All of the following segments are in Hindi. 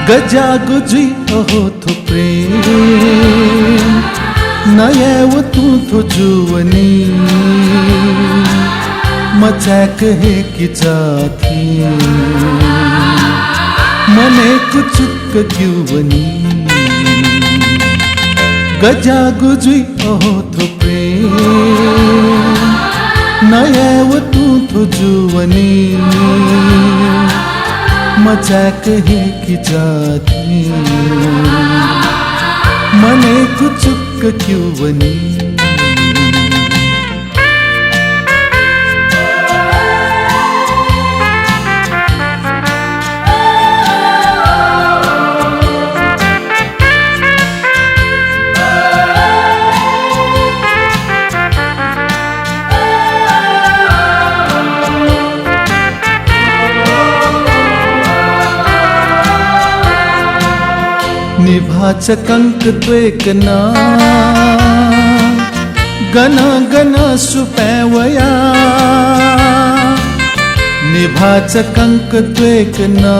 गजा गुजी अहो थो प्रेम नयव तू थो जुवनी मचैक हे की जाती मने कुछ क्यूवनी गजा गुजी अहो थो प्रेम नयव तू थो जुवनी मचैक हे की जाती मने कुछ क्यूवनी निभाच कंक त्वेकना गना गना सुपैवया निभाच कंक त्वेकना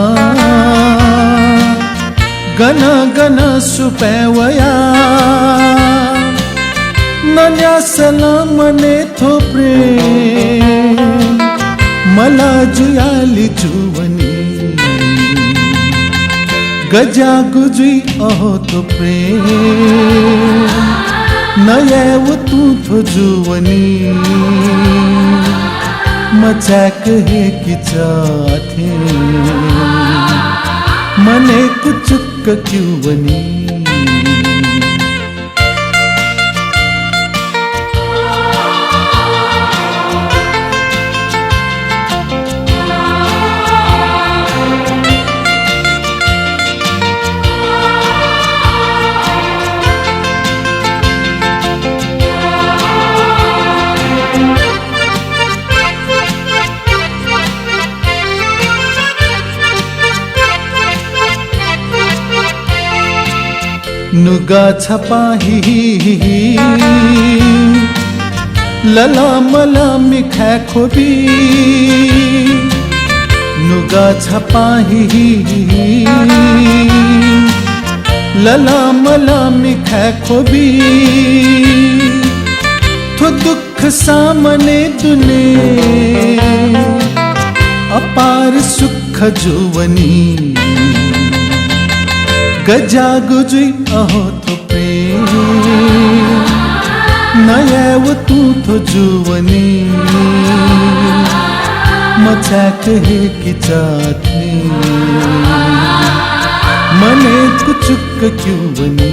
गना गना सुपैवया नन्या सलामने थो प्रेम मला जुयाली जुवनी गजा गुजी अहो तो प्रेम नयव तू थो जुवनी मचैक हे की जाती मने कुछ क्यूवनी नुगा छपाही लला मला मिखै खोबी नुगा छपाही लला मला मिखै खोबी थो दुख सामने दुने अपार सुख जुवनी गजा गुजी अहो थो प्रेम नयव तू थो जुवनी मचैक हे की जाती मने कुछ क्यूवनी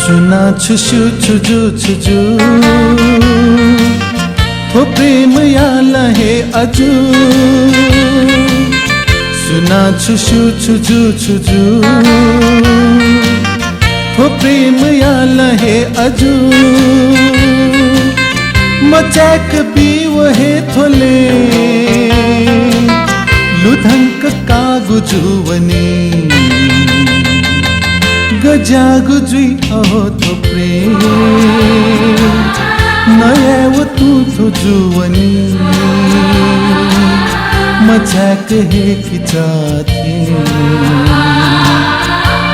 सुना छुशु छुजु छुजु हो प्रेम याला है अजू सुना छुशु छुजु छुजु हो प्रेम याला है अजू मचैक भी वहे थोले लुधंक का गुजुवनी गजा गुजी अहो थो प्रेम नयव तू थो जुवनी मचैक हे की जाती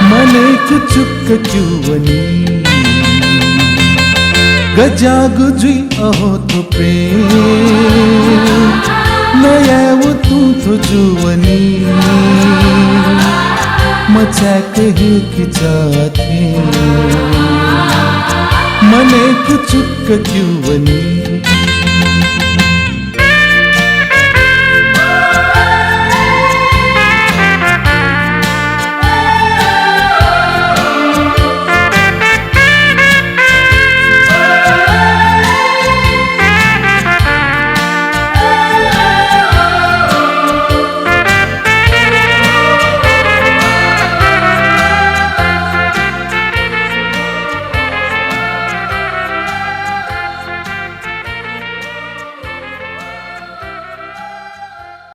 मने कुछ क्यूवनी गजा गुजी अहो थो प्रेम नयव तू थो जुवनी मचैक हे की जाती मने कुछ क्यूवनी